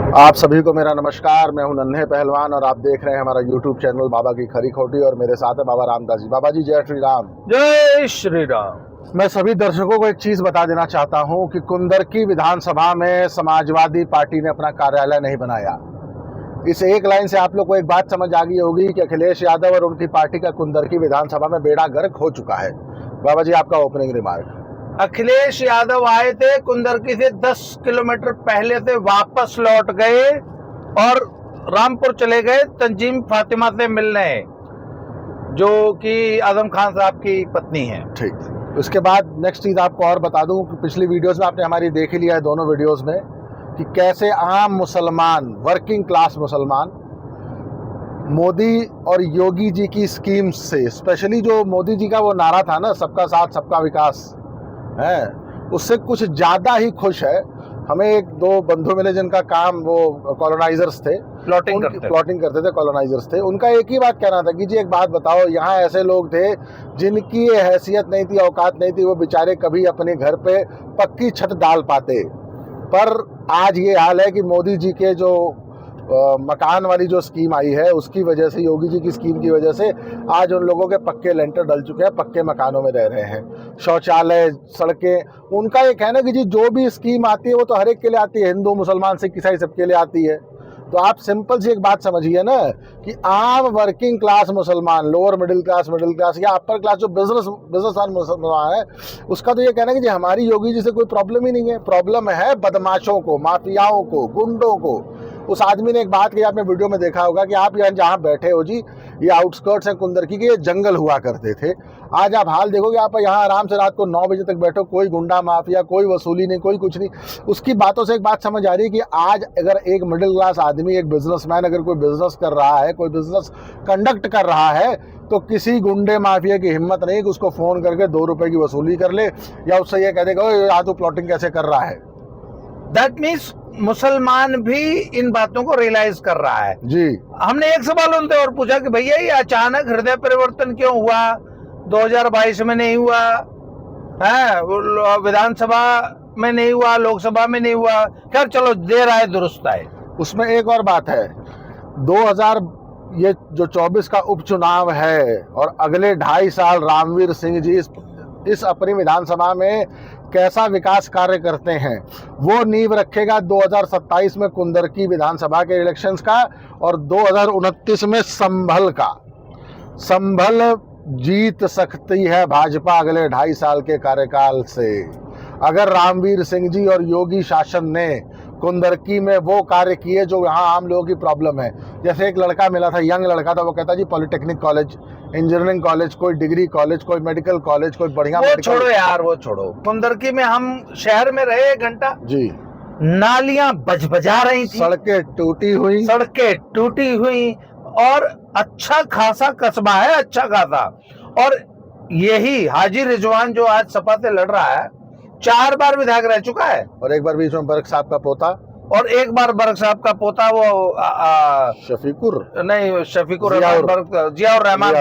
आप सभी को मेरा नमस्कार। मैं हूं नन्हे पहलवान और आप देख रहे हैं हमारा YouTube चैनल बाबा की खरी खोटी। और मेरे साथ है बाबा रामदास जी। बाबा जी जय श्री राम। जय श्री राम। मैं सभी दर्शकों को एक चीज बता देना चाहता हूं कि कुंदरकी विधानसभा में समाजवादी पार्टी ने अपना कार्यालय नहीं बनाया। इस एक लाइन से आप लोग को एक बात समझ आ गई होगी कि अखिलेश यादव और उनकी पार्टी का कुंदरकी विधानसभा में बेड़ा गर्क हो चुका है। बाबा जी आपका ओपनिंग रिमार्क। अखिलेश यादव आए थे कुंदरकी से 10 किलोमीटर पहले से वापस लौट गए और रामपुर चले गए तंजीम फातिमा से मिलने, जो कि आजम खान साहब की पत्नी है। ठीक। उसके बाद नेक्स्ट चीज आपको और बता दूं कि पिछली वीडियोस में आपने हमारी देख ही लिया है, दोनों वीडियोस में, कि कैसे आम मुसलमान, वर्किंग क्लास मुसलमान मोदी और योगी जी की स्कीम्स से, स्पेशली जो मोदी जी का वो नारा था ना, सबका साथ सबका विकास है, उससे कुछ ज़्यादा ही खुश है। हमें एक दो बंधु मिले जिनका काम वो कॉलोनाइजर्स थे, प्लॉटिंग करते थे, कॉलोनाइजर्स थे। उनका एक ही बात कहना था कि जी एक बात बताओ, यहाँ ऐसे लोग थे जिनकी ये हैसियत नहीं थी, औकात नहीं थी, वो बेचारे कभी अपने घर पे पक्की छत डाल पाते, पर आज ये हाल है कि मोदी जी के जो मकान वाली जो स्कीम आई है उसकी वजह से, योगी जी की स्कीम की वजह से आज उन लोगों के पक्के लेंटर डल चुके हैं, पक्के मकानों में रह रहे हैं। शौचालय, सड़कें, उनका ये कहना कि जी जो भी स्कीम आती है वो तो हर एक के लिए आती है, हिंदू मुसलमान सिख ईसाई सबके लिए आती है। तो आप सिंपल सी एक बात समझिए ना कि आम वर्किंग क्लास मुसलमान, लोअर मिडिल क्लास या अपर क्लास जो बिजनेसमैन मुसलमान है, उसका तो ये कहना है कि जी हमारी योगी जी से कोई प्रॉब्लम ही नहीं है। प्रॉब्लम है बदमाशों को, माफियाओं को, गुंडों को। उस आदमी ने एक बात की, आपने वीडियो में देखा होगा कि आप यहाँ जहाँ बैठे हो जी, ये आउटस्कर्ट्स हैं कुंदरकी के, ये जंगल हुआ करते थे। आज आप हाल देखोगे, आप यहाँ आराम से रात को 9 बजे तक बैठो, कोई गुंडा माफिया, कोई वसूली नहीं, कोई कुछ नहीं। उसकी बातों से एक बात समझ आ रही है कि आज अगर एक मिडिल क्लास आदमी, एक बिजनेसमैन अगर कोई बिजनेस कर रहा है, कोई बिजनेस कंडक्ट कर रहा है, तो किसी गुंडे माफिया की हिम्मत नहीं कि उसको फोन करके 2 रुपए की वसूली कर ले या उससे ये कह देगा यहाँ तू प्लॉटिंग कैसे कर रहा है। दैट मीन्स मुसलमान भी इन बातों को रियलाइज कर रहा है जी। हमने एक सवाल उनसे और पूछा कि भैया ये अचानक हृदय परिवर्तन क्यों हुआ, 2022 में नहीं हुआ है, विधानसभा में नहीं हुआ, लोकसभा में नहीं हुआ, खैर चलो देर आए दुरुस्त आए। उसमें एक और बात है, 2000 ये जो 24 का उपचुनाव है और अगले 2.5 साल रामवीर सिंह जी इस अपनी विधानसभा में कैसा विकास कार्य करते हैं, वो नींव रखेगा 2027 में कुंदरकी विधानसभा के इलेक्शंस का और 2029 में संभल का। संभल जीत सकती है भाजपा अगले 2.5 साल के कार्यकाल से, अगर रामवीर सिंह जी और योगी शासन ने कुंदरकी में वो कार्य किए जो यहाँ आम लोगों की प्रॉब्लम है। जैसे एक लड़का मिला था, यंग लड़का था, वो कहता जी पॉलिटेक्निक कॉलेज, इंजीनियरिंग कॉलेज, कोई डिग्री कॉलेज, कोई मेडिकल कॉलेज, कोई बढ़िया, वो छोड़ो यार, वो छोड़ो। कुंदरकी में हम शहर में रहे 1 घंटा जी, नालियां बजबजा रही थी, सड़कें टूटी हुई और अच्छा खासा कस्बा है, अच्छा खासा। और यही हाजी रिजवान जो आज सपा से लड़ रहा है, 4 बार विधायक रह चुका है, और एक बार बीच में बर्क साहब का पोता, और एक बार बर्क साहब का पोता, वो Shafiqur Ziaur Rahman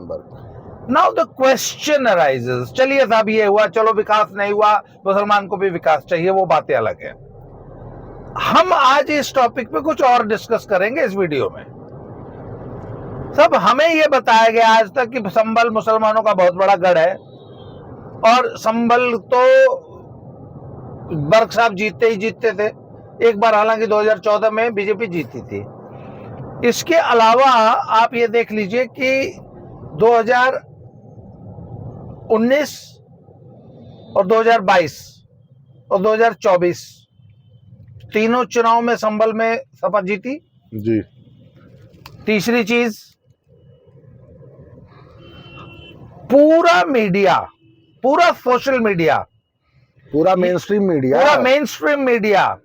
Barq. Now the question arises, चलिए साहब ये हुआ, चलो विकास नहीं हुआ, मुसलमान को भी विकास चाहिए, वो बातें अलग है। हम आज इस टॉपिक पे कुछ और डिस्कस करेंगे इस वीडियो में। सब हमें ये बताया गया आज तक कि संभल मुसलमानों का बहुत बड़ा गढ़ है, और संभल तो बर्क साहब जीतते ही जीतते थे, एक बार हालांकि 2014 में बीजेपी जीती थी। इसके अलावा आप ये देख लीजिए कि 2019 और 2022 और 2024 तीनों चुनाव में संभल में सपा जीती जी। तीसरी चीज, पूरा मीडिया, पूरा सोशल मीडिया, पूरा main stream media,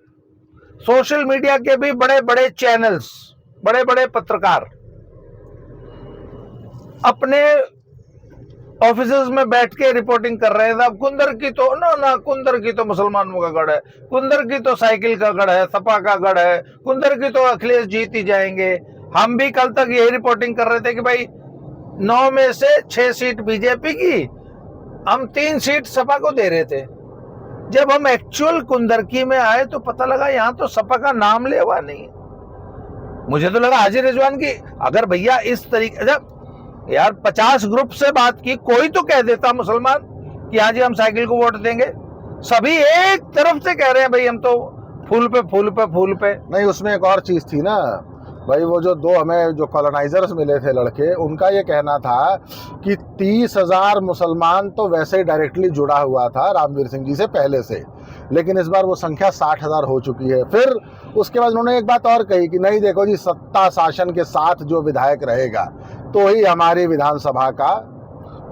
social media के भी बड़े बड़े चैनल्स, बड़े बड़े पत्रकार अपने ऑफिसेज में बैठ के रिपोर्टिंग कर रहे हैं। साहब कुंदरकी तो कुंदरकी तो मुसलमानों का गढ़ है, कुंदरकी तो साइकिल का गढ़ है, सपा का गढ़ है, कुंदरकी तो अखिलेश जीत ही जाएंगे। हम भी कल तक यही रिपोर्टिंग कर रहे थे कि भाई 9 में से 6 सीट बीजेपी की, हम 3 सीट सपा को दे रहे थे। जब हम एक्चुअल कुंदरकी में आए तो पता लगा यहाँ तो सपा का नाम ले हुआ नहीं। मुझे तो लगा हाजी रिजवान की अगर भैया इस तरीके यार 50 ग्रुप से बात की, कोई तो कह देता मुसलमान कि हाँ जी हम साइकिल को वोट देंगे। सभी एक तरफ से कह रहे हैं भाई हम तो फूल पे फूल पे फूल पे। नहीं, उसमें एक और चीज थी ना भाई, वो जो दो हमें जो कॉलोनाइजर्स मिले थे लड़के, उनका ये कहना था कि 30,000 मुसलमान तो वैसे ही डायरेक्टली जुड़ा हुआ था रामवीर सिंह जी से पहले से, लेकिन इस बार वो संख्या 60,000 हो चुकी है। फिर उसके बाद उन्होंने एक बात और कही कि नहीं देखो जी, सत्ता शासन के साथ जो विधायक रहेगा तो ही हमारी विधानसभा का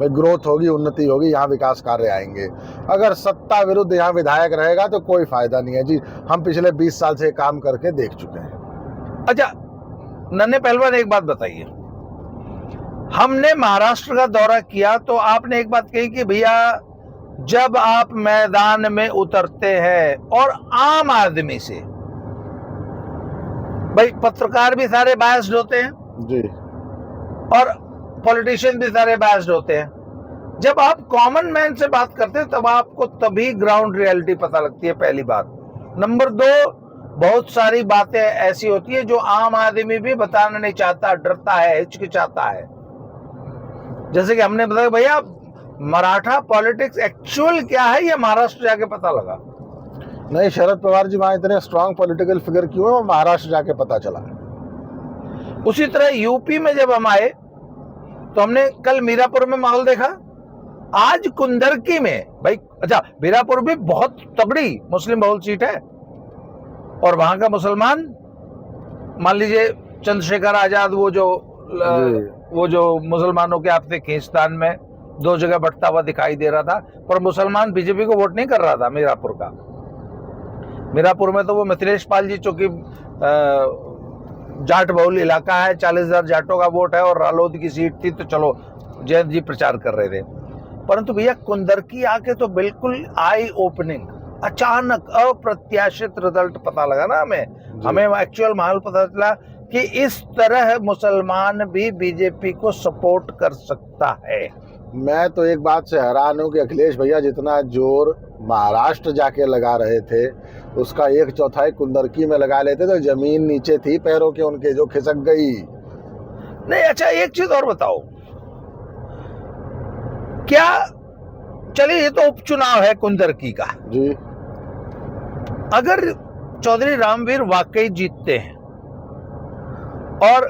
ग्रोथ होगी, उन्नति होगी, यहाँ विकास कार्य आएंगे। अगर सत्ता विरुद्ध यहाँ विधायक रहेगा तो कोई फायदा नहीं है जी, हम पिछले 20 साल से काम करके देख चुके हैं। अच्छा नन्हे पहलवान, एक बात बताइए, हमने महाराष्ट्र का दौरा किया तो आपने एक बात कही कि भैया जब आप मैदान में उतरते हैं और आम आदमी से, भाई पत्रकार भी सारे बायस्ड होते हैं जी, और पॉलिटिशियन भी सारे बायस्ड होते हैं, जब आप कॉमन मैन से बात करते हैं तब आपको तभी ग्राउंड रियलिटी पता लगती है, पहली बात। नंबर 2, बहुत सारी बातें ऐसी होती है जो आम आदमी भी बताना नहीं चाहता, डरता है, हिचकिचाता है। जैसे कि हमने बताया भैया मराठा पॉलिटिक्स एक्चुअल क्या है, ये महाराष्ट्र जाके पता लगा। नहीं, शरद पवार जी वहां इतने स्ट्रांग पॉलिटिकल फिगर क्यों है, महाराष्ट्र जाके पता चला। उसी तरह यूपी में जब हम आए तो हमने कल मीरापुर में माहौल देखा, आज कुंदरकी में भाई, अच्छा मीरापुर भी बहुत तगड़ी मुस्लिम बहुल सीट है और वहां का मुसलमान, मान लीजिए चंद्रशेखर आजाद वो जो मुसलमानों के आपसे खींचतान में 2 जगह बंटता हुआ दिखाई दे रहा था, पर मुसलमान बीजेपी को वोट नहीं कर रहा था मीरापुर का। मीरापुर में तो वो मिथिलेश पाल जी, चूंकि जाट बहुल इलाका है, 40,000 जाटों का वोट है और रालोद की सीट थी तो चलो जयंत जी प्रचार कर रहे थे। परंतु भैया कुंदरकी आके तो बिल्कुल आई ओपनिंग, अचानक अप्रत्याशित रिजल्ट पता लगा ना हमें एक्चुअल माहौल पता चला कि इस तरह मुसलमान भी बीजेपी को सपोर्ट कर सकता है। मैं तो एक बात से हैरान हूँ कि अखिलेश भैया जितना जोर महाराष्ट्र जाके लगा रहे थे उसका 1/4 कुंदरकी में लगा लेते तो जमीन नीचे थी पैरों के उनके, जो खिसक गई। नहीं, अच्छा एक चीज और बताओ, क्या चलिए ये तो उपचुनाव है कुंदरकी का जी, अगर चौधरी रामवीर वाकई जीतते हैं और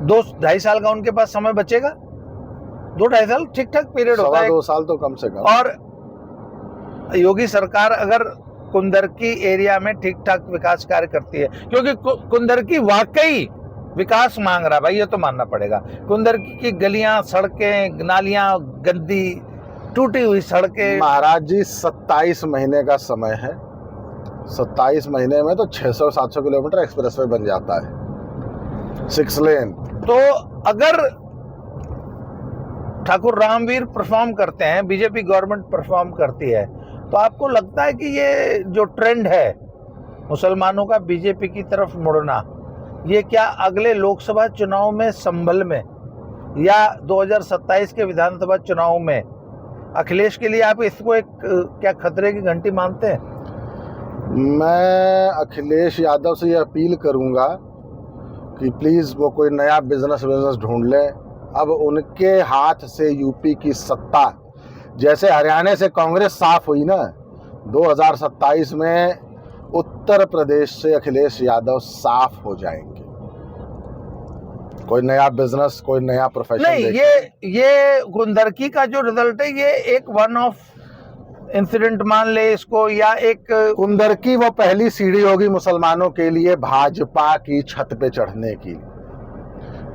2-2.5 साल का उनके पास समय बचेगा, 2-2.5 साल ठीक ठाक पीरियड होता है, 2 साल तो कम से कम, और योगी सरकार अगर कुंदरकी एरिया में ठीक ठाक विकास कार्य करती है, क्योंकि कुंदरकी वाकई विकास मांग रहा है भाई, ये तो मानना पड़ेगा। कुंदरकी की गलियां, सड़कें, नालियां गंदी, टूटी हुई सड़कें। महाराज जी 27 महीने का समय है, 27 महीने में तो 600-700 किलोमीटर एक्सप्रेसवे बन जाता है, 6 लेन। तो अगर ठाकुर रामवीर परफॉर्म करते हैं, बीजेपी गवर्नमेंट परफॉर्म करती है, तो आपको लगता है कि ये जो ट्रेंड है मुसलमानों का बीजेपी की तरफ मुड़ना, ये क्या अगले लोकसभा चुनाव में संभल में या 2027 के विधानसभा चुनाव में अखिलेश के लिए आप इसको एक क्या खतरे की घंटी मानते हैं? मैं अखिलेश यादव से ये अपील करूंगा कि प्लीज़ वो कोई नया बिजनेस ढूंढ लें। अब उनके हाथ से यूपी की सत्ता, जैसे हरियाणा से कांग्रेस साफ हुई ना, 2027 में उत्तर प्रदेश से अखिलेश यादव साफ हो जाएंगे। कोई नया बिजनेस, कोई नया प्रोफेशन नहीं, ये कुंदरकी का जो रिजल्ट है ये एक वन ऑफ इंसिडेंट मान ले इसको, या एक कुंदरकी वो पहली सीढ़ी होगी मुसलमानों के लिए भाजपा की छत पे चढ़ने की।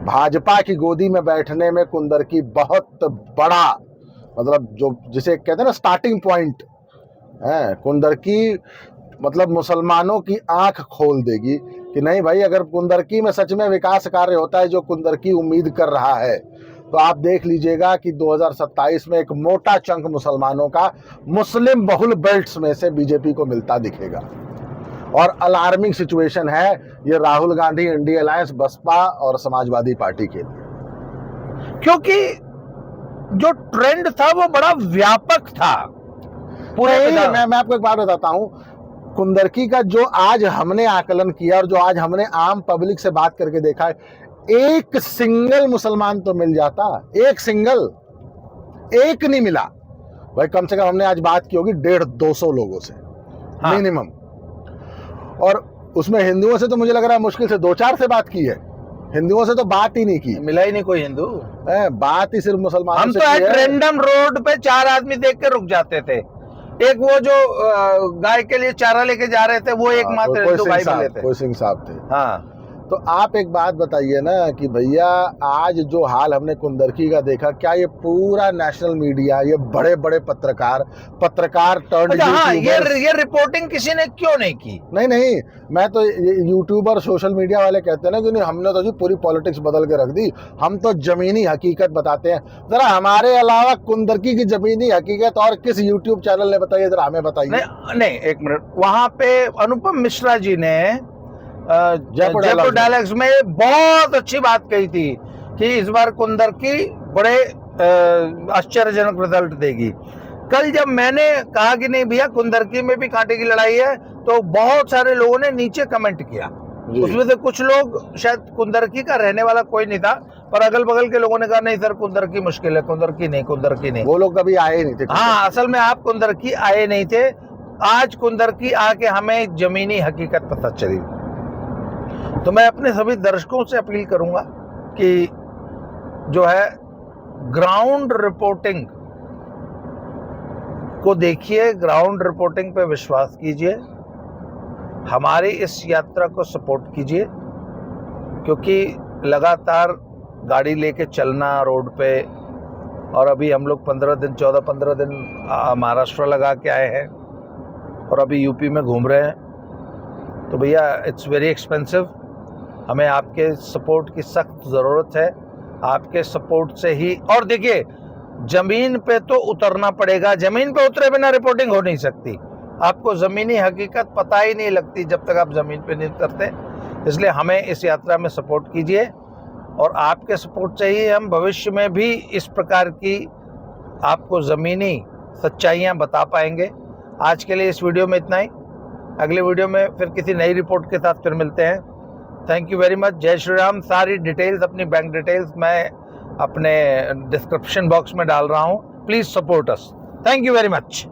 भाजपा की गोदी में बैठने में कुंदरकी बहुत बड़ा, मतलब जो जिसे कहते हैं ना स्टार्टिंग पॉइंट है, कुंदरकी मतलब मुसलमानों की आंख खोल देगी कि नहीं भाई, अगर कुंदरकी में सच में विकास कार्य होता है जो कुंदरकी उम्मीद कर रहा है, तो आप देख लीजिएगा कि 2027 में एक मोटा चंक मुसलमानों का मुस्लिम बहुल बेल्ट्स में से बीजेपी को मिलता दिखेगा। और अलार्मिंग सिचुएशन है ये राहुल गांधी, इंडिया अलायंस, बसपा और समाजवादी पार्टी के लिए, क्योंकि जो ट्रेंड था वो बड़ा व्यापक था। पूरे मैं आपको एक बात बताता हूँ, कुंदरकी का जो आज हमने आकलन किया और जो आज हमने आम पब्लिक से बात करके देखा है, एक सिंगल मुसलमान तो मिल जाता, एक सिंगल, एक नहीं मिला भाई। कम से कम हमने आज बात की होगी 150-200 लोगों से मिनिमम, और उसमें हिंदुओं से तो मुझे लग रहा है मुश्किल से 2-4 से बात की है, हिंदुओं से तो बात ही नहीं की, मिला ही नहीं कोई हिंदू। बात ही सिर्फ मुसलमानों हम से तो की है। रैंडम रोड पे 4 आदमी देख के रुक जाते थे, एक वो जो गाय के लिए चारा लेके जा रहे थे वो एकमात्र हिंदू भाई मिले थे, कोई सिंह साहब थे। हाँ। तो आप एक बात बताइए ना कि भैया आज जो हाल हमने कुंदरकी का देखा, क्या ये पूरा नेशनल मीडिया, ये बड़े बड़े पत्रकार टर्न अच्छा, हाँ, ये रिपोर्टिंग किसी ने क्यों नहीं की? नहीं, मैं तो यूट्यूबर सोशल मीडिया वाले कहते हैं ना कि नहीं, हमने तो जी पूरी पॉलिटिक्स बदल के रख दी, हम तो जमीनी हकीकत बताते हैं। जरा हमारे अलावा कुंदरकी की जमीनी हकीकत और किस यूट्यूब चैनल ने बताई, जरा हमें बताइए। नहीं, एक मिनट, वहां पे अनुपम मिश्रा जी ने जयपुर डायलॉग्स में बहुत अच्छी बात कही थी कि इस बार कुंदरकी बड़े आश्चर्यजनक रिजल्ट देगी। कल जब मैंने कहा कि नहीं भैया कुंदरकी में भी कांटे की लड़ाई है, तो बहुत सारे लोगों ने नीचे कमेंट किया। उसमें से कुछ लोग, शायद कुंदरकी का रहने वाला कोई नहीं था, पर अगल बगल के लोगों ने कहा नहीं सर कुंदरकी मुश्किल है, कुंदरकी नहीं। वो लोग कभी आए नहीं थे। हाँ, असल में आप कुंदरकी आए नहीं थे, आज कुंदरकी आके हमें जमीनी हकीकत पता चली। तो मैं अपने सभी दर्शकों से अपील करूंगा कि जो है ग्राउंड रिपोर्टिंग को देखिए, ग्राउंड रिपोर्टिंग पे विश्वास कीजिए, हमारी इस यात्रा को सपोर्ट कीजिए, क्योंकि लगातार गाड़ी लेके चलना रोड पे, और अभी हम लोग 14-15 दिन महाराष्ट्र लगा के आए हैं और अभी यूपी में घूम रहे हैं, तो भैया इट्स वेरी एक्सपेंसिव। हमें आपके सपोर्ट की सख्त ज़रूरत है, आपके सपोर्ट से ही। और देखिए, ज़मीन पे तो उतरना पड़ेगा, ज़मीन पे उतरे बिना रिपोर्टिंग हो नहीं सकती। आपको ज़मीनी हकीकत पता ही नहीं लगती जब तक आप ज़मीन पे नहीं उतरते। इसलिए हमें इस यात्रा में सपोर्ट कीजिए, और आपके सपोर्ट से ही हम भविष्य में भी इस प्रकार की आपको ज़मीनी सच्चाइयाँ बता पाएंगे। आज के लिए इस वीडियो में इतना ही, अगले वीडियो में फिर किसी नई रिपोर्ट के साथ फिर मिलते हैं। Thank you very much. जय श्री राम। सारी डिटेल्स, अपनी बैंक डिटेल्स मैं अपने डिस्क्रिप्शन बॉक्स में डाल रहा हूँ। Please support us. Thank you very much.